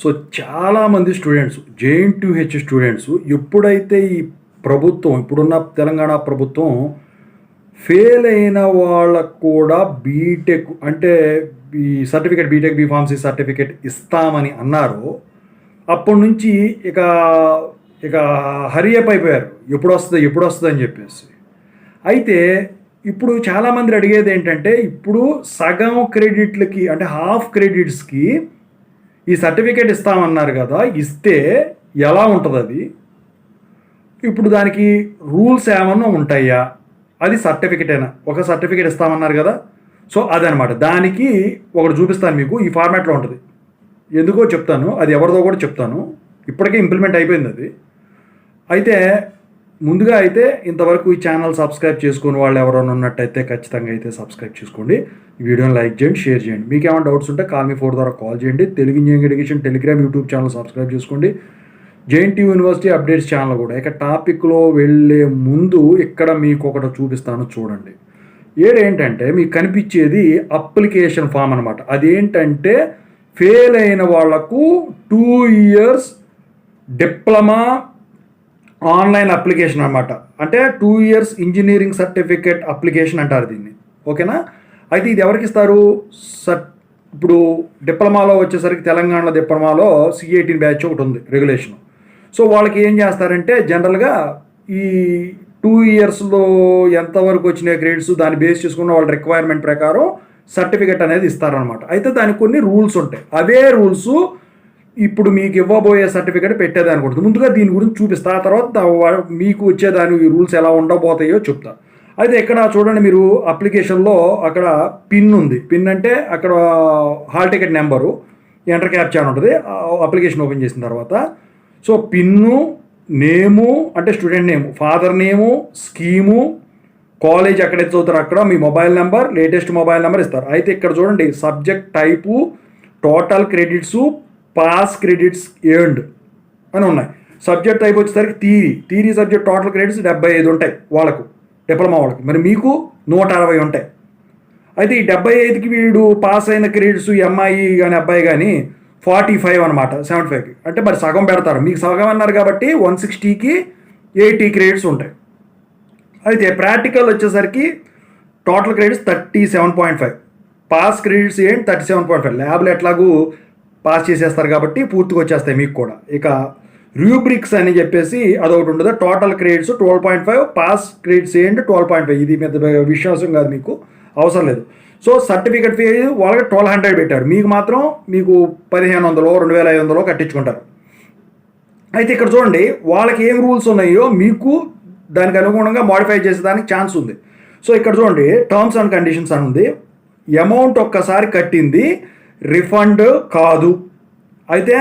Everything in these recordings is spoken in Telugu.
సో చాలామంది స్టూడెంట్స్ జేఎన్టీయూహెచ్ స్టూడెంట్స్ ఎప్పుడైతే ఈ ప్రభుత్వం ఇప్పుడున్న తెలంగాణ ప్రభుత్వం ఫెయిల్ అయిన వాళ్ళకు కూడా బీటెక్ అంటే ఈ సర్టిఫికేట్ బీటెక్ బీఫార్మసీ సర్టిఫికేట్ ఇస్తామని అన్నారో అప్పటి నుంచి ఇక ఇక హరియప్ అయిపోయారు. ఎప్పుడు వస్తుంది అని చెప్పేసి. అయితే ఇప్పుడు చాలామంది అడిగేది ఏంటంటే ఇప్పుడు సగం క్రెడిట్లకి అంటే హాఫ్ క్రెడిట్స్కి ఈ సర్టిఫికేట్ ఇస్తామన్నారు కదా, ఇస్తే ఎలా ఉంటుంది అది? ఇప్పుడు దానికి రూల్స్ ఏమన్నా ఉంటాయా? అది సర్టిఫికేటేనా? ఒక సర్టిఫికేట్ ఇస్తామన్నారు కదా, సో అదనమాట. దానికి ఒకటి చూపిస్తాను మీకు, ఈ ఫార్మాట్లో ఉంటుంది. ఎందుకో చెప్తాను, అది ఎవరిదో కూడా చెప్తాను. ఇప్పటికే ఇంప్లిమెంట్ అయిపోయింది అది. అయితే ముందుగా అయితే ఇంతవరకు ఈ ఛానల్ సబ్స్క్రైబ్ చేసుకుని వాళ్ళు ఎవరైనా ఉన్నట్టయితే ఖచ్చితంగా అయితే సబ్స్క్రైబ్ చేసుకోండి. ఈ వీడియోని లైక్ చేయండి, షేర్ చేయండి. మీకు ఏమైనా డౌట్స్ ఉంటే కాల్ మీ 4 ద్వారా కాల్ చేయండి. Telugu engineering education Telegram YouTube channel subscribe చేసుకోండి. జేఎన్టీయూ యూనివర్సిటీ అప్డేట్స్ ఛానల్ కూడా. ఇక టాపిక్లో వెళ్ళే ముందు ఇక్కడ మీకు ఒకటి చూపిస్తాను చూడండి. ఏంటంటే మీకు కనిపించేది అప్లికేషన్ ఫామ్ అనమాట. అదేంటంటే ఫెయిల్ అయిన వాళ్లకు 2 years డిప్లొమా ఆన్లైన్ అప్లికేషన్ అనమాట. అంటే 2 years ఇంజనీరింగ్ సర్టిఫికేట్ అప్లికేషన్ అంటారు దీన్ని. ఓకేనా? అయితే ఇది ఎవరికి ఇస్తారు? ఇప్పుడు డిప్లొమాలో వచ్చేసరికి తెలంగాణలో డిప్లొమాలో C18 బ్యాచ్ ఒకటి ఉంది రెగ్యులేషన్. సో వాళ్ళకి ఏం చేస్తారంటే జనరల్గా ఈ 2 yearsలో ఎంతవరకు వచ్చిన గ్రేడ్స్ దాన్ని బేస్ చేసుకున్న వాళ్ళ రిక్వైర్మెంట్ ప్రకారం సర్టిఫికేట్ అనేది ఇస్తారనమాట. అయితే దానికి కొన్ని రూల్స్ ఉంటాయి. అవే రూల్స్ ఇప్పుడు మీకు ఇవ్వబోయే సర్టిఫికేట్ పెట్టేది అనుకుంటుంది. ముందుగా దీని గురించి చూపిస్తా, ఆ తర్వాత మీకు వచ్చేదాని రూల్స్ ఎలా ఉండబోతాయో చెప్తా. అయితే ఇక్కడ చూడండి, మీరు అప్లికేషన్లో అక్కడ పిన్ ఉంది. పిన్ అంటే అక్కడ hall ticket number, enter captcha అని ఉంటుంది అప్లికేషన్ ఓపెన్ చేసిన తర్వాత. సో పిన్ను, నేము అంటే student name, father name, scheme, college ఎక్కడైతే చదువుతారో అక్కడ మీ mobile number, latest mobile number ఇస్తారు. అయితే ఇక్కడ చూడండి, subject type, total credits, pass credits earned అని ఉన్నాయి. సబ్జెక్ట్ టైప్ వచ్చేసరికి థియరీ సబ్జెక్ట్ టోటల్ క్రెడిట్స్ 75 ఉంటాయి వాళ్ళకు, డిప్లొమా వాళ్ళకి. మరి మీకు 160 ఉంటాయి. అయితే ఈ 75కి వీడు పాస్ అయిన క్రెడిట్స్ అమ్మాయి కానీ అబ్బాయి కానీ 45 అనమాట, 75కి. అంటే మరి సగం పెడతారు. మీకు సగం అన్నారు కాబట్టి 160కి 80 క్రెడిట్స్ ఉంటాయి. అయితే ప్రాక్టికల్ వచ్చేసరికి టోటల్ క్రెడిట్స్ 37.5, పాస్ క్రెడిట్స్ 37.5. ల్యాబ్లు ఎట్లాగూ పాస్ చేసేస్తారు కాబట్టి పూర్తిగా వచ్చేస్తాయి మీకు కూడా. ఇక రూబ్రిక్స్ అని చెప్పేసి అదొకటి ఉండదు. Total credits 12.5, pass credits 12.5. ఇది పెద్ద విశ్వాసం కాదు, మీకు అవసరం లేదు. సో సర్టిఫికేట్ ఫీ వాళ్ళకి 1200 పెట్టారు, మీకు మాత్రం మీకు 1500, 2500 కట్టించుకుంటారు. అయితే ఇక్కడ చూడండి, వాళ్ళకి ఏం రూల్స్ ఉన్నాయో మీకు దానికి అనుగుణంగా మాడిఫై చేసేదానికి ఛాన్స్ ఉంది. సో ఇక్కడ చూడండి, టర్మ్స్ అండ్ కండిషన్స్ అని ఉంది. అమౌంట్ ఒక్కసారి కట్టింది రిఫండ్ కాదు. అయితే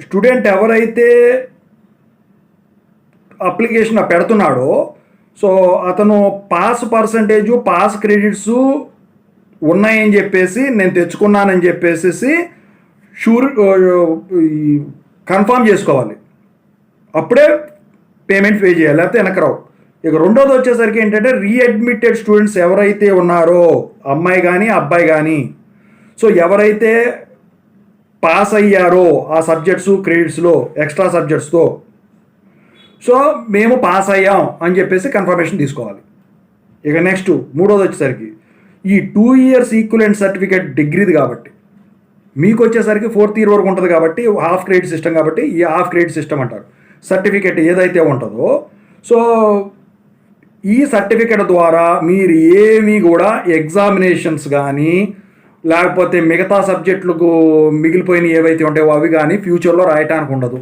స్టూడెంట్ ఎవరైతే అప్లికేషన్ పెడుతున్నాడో సో అతను పాస్ పర్సంటేజు, పాస్ క్రెడిట్స్ ఉన్నాయని చెప్పేసి నేను తెచ్చుకున్నానని చెప్పేసి కన్ఫర్మ్ చేసుకోవాలి. అప్పుడే పేమెంట్ పే చేయాలి, లేకపోతే వెనకరావు. ఇక రెండోది వచ్చేసరికి ఏంటంటే రీఅడ్మిటెడ్ స్టూడెంట్స్ ఎవరైతే ఉన్నారో, అమ్మాయి కానీ అబ్బాయి కానీ, సో ఎవరైతే పాస్ అయ్యారో ఆ సబ్జెక్ట్స్ క్రెడిట్స్లో ఎక్స్ట్రా సబ్జెక్ట్స్తో, సో మేము పాస్ అయ్యాం అని చెప్పేసి కన్ఫర్మేషన్ తీసుకోవాలి. ఇక నెక్స్ట్ మూడోది వచ్చేసరికి ఈ 2 years ఈక్వలెంట్ సర్టిఫికేట్ డిగ్రీది కాబట్టి మీకు వచ్చేసరికి 4th year వరకు ఉంటుంది కాబట్టి హాఫ్ క్రెడిట్ సిస్టమ్ కాబట్టి ఈ హాఫ్ క్రెడిట్ సిస్టమ్ అంటారు. సర్టిఫికేట్ ఏదైతే ఉంటుందో సో ఈ సర్టిఫికేట్ ద్వారా మీరు ఏమీ కూడా ఎగ్జామినేషన్స్ కానీ లేకపోతే మిగతా సబ్జెక్టులకు మిగిలిపోయిన ఏవైతే ఉంటాయో అవి కానీ ఫ్యూచర్లో రాయటానికి ఉండదు.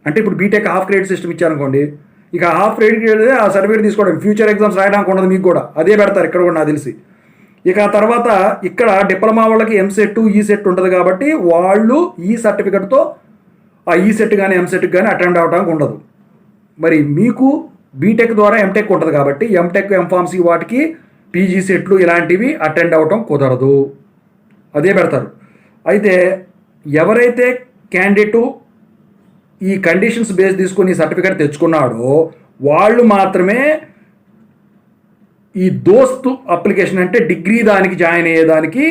అంటే ఇప్పుడు బీటెక్ హాఫ్ క్రెడిట్ సిస్టమ్ ఇచ్చారనుకోండి, ఇక హాఫ్ క్రెడిట్ ఆ సర్టిఫికేట్ తీసుకోవడం ఫ్యూచర్ ఎగ్జామ్స్ రాయడానికి ఉండదు, మీకు కూడా అదే పెడతారు ఇక్కడ కూడా నాకు తెలిసి. ఇక తర్వాత ఇక్కడ డిప్లొమా వాళ్ళకి ఎంసెట్, ఈసెట్ ఉంటుంది కాబట్టి వాళ్ళు ఈ సర్టిఫికేట్తో ఆ ఈసెట్ కానీ ఎంసెట్ కానీ అటెండ్ అవ్వడానికి ఉండదు. మరి మీకు బీటెక్ ద్వారా ఎంటెక్ ఉంటుంది కాబట్టి ఎంటెక్, ఎంఫార్మసీ వాటికి పీజీ సెట్లు ఇలాంటివి అటెండ్ అవ్వటం కుదరదు, అదే పెడతారు. అయితే ఎవరైతే క్యాండిడేటు ఈ కండిషన్స్ బేస్ తీసుకుని సర్టిఫికేట్ తెచ్చుకున్నాడో వాళ్ళు మాత్రమే ఈ దోస్తు అప్లికేషన్ అంటే డిగ్రీ దానికి జాయిన్ అయ్యేదానికి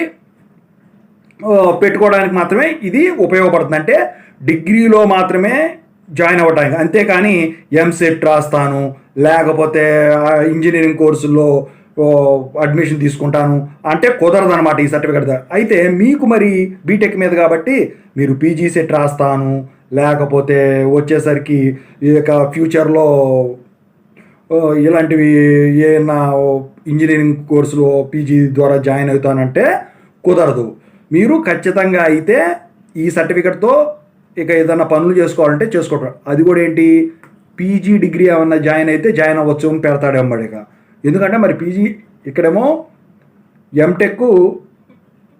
పెట్టుకోవడానికి మాత్రమే ఇది ఉపయోగపడుతుంది. అంటే డిగ్రీలో మాత్రమే జాయిన్ అవ్వడానికి, అంతేకాని ఎంసెట్ రాస్తాను లేకపోతే ఇంజనీరింగ్ కోర్సుల్లో అడ్మిషన్ తీసుకుంటాను అంటే కుదరదు అనమాట ఈ సర్టిఫికేట్. అయితే మీకు మరి బీటెక్ మీద కాబట్టి మీరు పీజీ సెట్ రాస్తాను లేకపోతే వచ్చేసరికి ఇక ఫ్యూచర్లో ఇలాంటివి ఏమన్నా ఇంజనీరింగ్ కోర్సులో పీజీ ద్వారా జాయిన్ అవుతానంటే కుదరదు. మీరు ఖచ్చితంగా అయితే ఈ సర్టిఫికెట్తో ఇక ఏదైనా పనులు చేసుకోవాలంటే చేసుకోవటం. అది కూడా ఏంటి, పీజీ డిగ్రీ ఏమన్నా జాయిన్ అయితే జాయిన్ అవ్వచ్చు అని పెడతాడేమో ఇక. ఎందుకంటే మరి పీజీ ఇక్కడేమో ఎంటెక్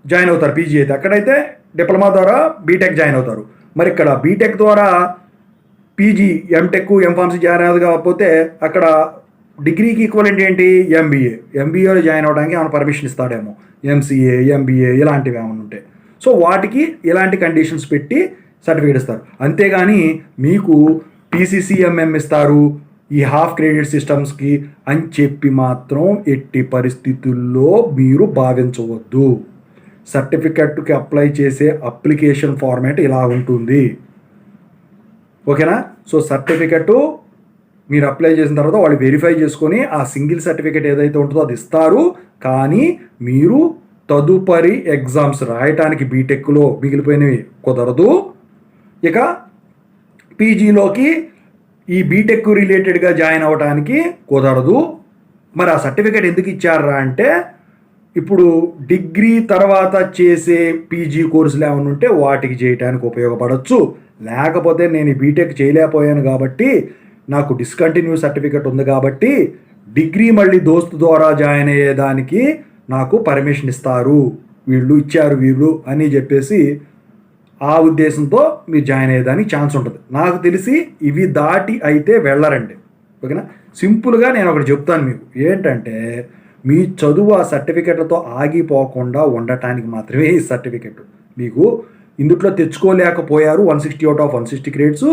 జాయిన్ అవుతారు పీజీ అయితే, అక్కడైతే డిప్లొమా ద్వారా బీటెక్ జాయిన్ అవుతారు. మరి ఇక్కడ బీటెక్ ద్వారా పీజీ ఎంటెక్ ఎంఫార్మసీ జాయిన్ అవ్వదు కాకపోతే అక్కడ డిగ్రీకి ఈక్వలెంట్ ఏంటి ఎంబీఏలో జాయిన్ అవ్వడానికి ఏమైనా పర్మిషన్ ఇస్తాడేమో, ఎంసీఏ ఎంబీఏ ఇలాంటివి ఏమైనా ఉంటే. సో వాటికి ఇలాంటి కండిషన్స్ పెట్టి సర్టిఫికేట్ ఇస్తారు. అంతేగాని మీకు పీసీసీఎంఎం ఇస్తారు ఈ హాఫ్ క్రెడిట్ సిస్టమ్స్కి అని చెప్పి మాత్రం ఎట్టి పరిస్థితుల్లో మీరు భావించవద్దు. సర్టిఫికెట్కి అప్లై చేసే అప్లికేషన్ ఫార్మాట్ ఇలా ఉంటుంది, ఓకేనా. సో సర్టిఫికెట్ మీరు అప్లై చేసిన తర్వాత వాళ్ళు వెరిఫై చేసుకొని ఆ సింగిల్ సర్టిఫికెట్ ఏదైతే ఉంటుందో అది ఇస్తారు. కానీ మీరు తదుపరి ఎగ్జామ్స్ రాయటానికి బీటెక్లో మిగిలిపోయినవి కుదరదు. ఇక పీజీలోకి ఈ బీటెక్ రిలేటెడ్గా జాయిన్ అవ్వడానికి కుదరదు. మరి ఆ సర్టిఫికేట్ ఎందుకు ఇచ్చారా అంటే ఇప్పుడు డిగ్రీ తర్వాత చేసే పీజీ కోర్సులు ఏమైనా ఉంటే వాటికి చేయడానికి ఉపయోగపడవచ్చు. లేకపోతే నేను ఈ బీటెక్ చేయలేకపోయాను కాబట్టి నాకు డిస్కంటిన్యూ సర్టిఫికేట్ ఉంది కాబట్టి డిగ్రీ మళ్ళీ దోస్తు ద్వారా జాయిన్ అయ్యేదానికి నాకు పర్మిషన్ ఇస్తారు వీళ్ళు ఇచ్చారు వీళ్ళు అని చెప్పేసి ఆ ఉద్దేశంతో మీరు జాయిన్ అయ్యేదానికి ఛాన్స్ ఉంటుంది. నాకు తెలిసి ఇవి దాటి అయితే వెళ్ళరండి, ఓకేనా. సింపుల్గా నేను ఒకటి చెప్తాను మీకు ఏంటంటే మీ చదువు ఆ సర్టిఫికెట్లతో ఆగిపోకుండా ఉండటానికి మాత్రమే ఈ సర్టిఫికెట్. మీకు ఇందుట్లో తెచ్చుకోలేకపోయారు 160 out of 160 credits,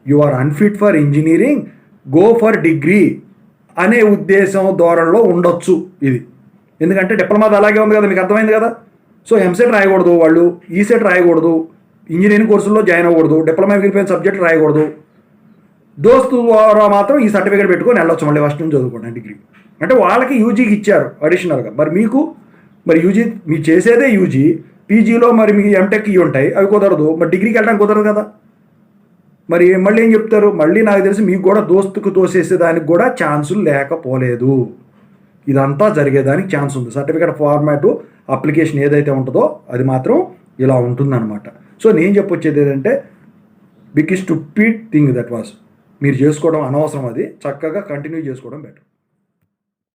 you are unfit for engineering, go for degree అనే ఉద్దేశం ధోరణిలో ఉండొచ్చు ఇది. ఎందుకంటే డిప్లొమాది అలాగే ఉంది కదా, మీకు అర్థమైంది కదా. సో ఎంసెట్ రాయకూడదు వాళ్ళు, ఈసెట్ రాయకూడదు, ఇంజనీరింగ్ కోర్సుల్లో జాయిన్ అవ్వకూడదు, డిప్లొమా మిగిలిపోయిన సబ్జెక్ట్ రాయకూడదు. దోస్తు ద్వారా మాత్రం ఈ సర్టిఫికేట్ పెట్టుకొని వెళ్ళొచ్చు మళ్ళీ ఫస్ట్ నుంచి చదువుకోండి డిగ్రీ. అంటే వాళ్ళకి యూజీకి ఇచ్చారు అడిషనల్గా. మరి మీకు మరి యూజీ మీరు చేసేదే యూజీ, పీజీలో మరి మీ ఎంటెక్ ఇవి ఉంటాయి, అవి కుదరదు. మరి డిగ్రీకి వెళ్ళడానికి కుదరదు కదా. మరి మళ్ళీ ఏం చెప్తారు, మళ్ళీ నాకు తెలిసి మీకు కూడా దోస్తుకు తోసేసేదానికి కూడా ఛాన్సులు లేకపోలేదు. ఇదంతా జరిగేదానికి ఛాన్స్ ఉంది. సర్టిఫికేట్ ఫార్మాటు అప్లికేషన్ ఏదైతే ఉంటుందో అది మాత్రం ఇలా ఉంటుందన్నమాట. సో నేను చెప్పొచ్చేది ఏంటంటే big stupid thing that was, మీరు చేసుకోవడం అనవసరం, అది చక్కగా కంటిన్యూ చేసుకోవడం బెటర్.